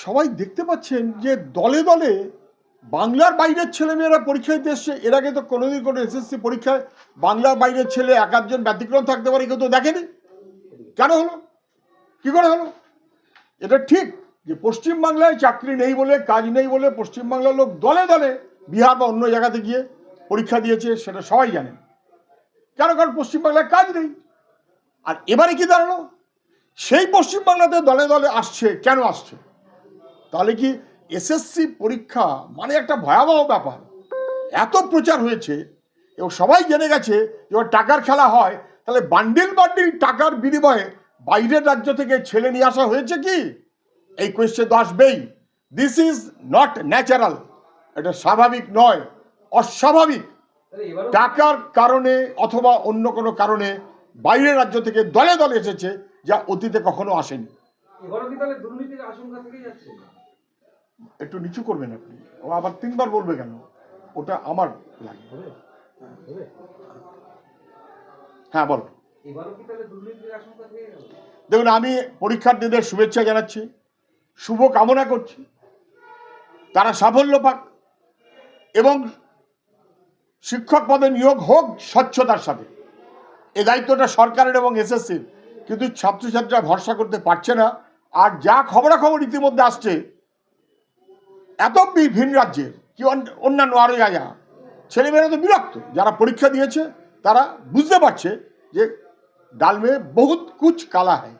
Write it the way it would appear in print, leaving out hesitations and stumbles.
সবাই দেখতে পাচ্ছেন যে দলে দলে বাংলার বাইরের ছেলেমেয়েরা পরীক্ষা দিতে এসছে। এর আগে তো কোনোদিন কোনো এসএসসি পরীক্ষায় বাংলার বাইরের ছেলে এক আধজন ব্যতিক্রম থাকতে পারে, কেউ তো দেখেনি। কেন হলো? কি করে হলো? এটা ঠিক যে পশ্চিমবাংলায় চাকরি নেই বলে, কাজ নেই বলে পশ্চিমবাংলার লোক দলে দলে বিহার বা অন্য জায়গাতে গিয়ে পরীক্ষা দিয়েছে, সেটা সবাই জানেন। কেন? কারণ পশ্চিমবাংলায় কাজ নেই। আর এবারে কি দাঁড়ালো? সেই পশ্চিমবাংলাতে দলে দলে আসছে। কেন আসছে? তাহলে কি এসএসসি পরীক্ষা মানে একটা ভয়াবহ ব্যাপার। এত প্রচার হয়েছে এবং সবাই জেনে গেছে এবার টাকার খেলা হয়, তাহলে বান্ডিল বান্ডিল টাকার বিনিময়ে বাইরের রাজ্য থেকে ছেলে নিয়ে আসা হয়েছে কি? এই কোয়েশ্চেন তো আসবেই। This is not natural. এটা স্বাভাবিক নয়, অস্বাভাবিক। টাকার কারণে অথবা অন্য কোনো কারণে বাইরের রাজ্য থেকে দলে দলে এসেছে, যা অতীতে কখনো আসেনি। একটু নিচু করবেন আপনি। ও আবার তিনবার বলবে কেন? ওটা আমার লাগে। হ্যাঁ বল। দেখুন, আমি পরীক্ষার্থীদের শুভেচ্ছা জানাচ্ছি, শুভ কামনা করছি, তারা সাফল্য পাক এবং শিক্ষক পদে নিয়োগ হোক স্বচ্ছতার সাথে। এই দায়িত্বটা সরকারের এবং এসএসসির। কিন্তু ছাত্রছাত্রীরা ভরসা করতে পারছে না। আর যা খবরাখবর ইতিমধ্যে আসছে, এত ভিন রাজ্যের কি অন্যান্য আরো যা ছেলেমেয়েরা তো বিরক্ত। যারা পরীক্ষা দিয়েছে তারা বুঝতে পারছে যে ডাল মে বহুত কুছ কালা হয়।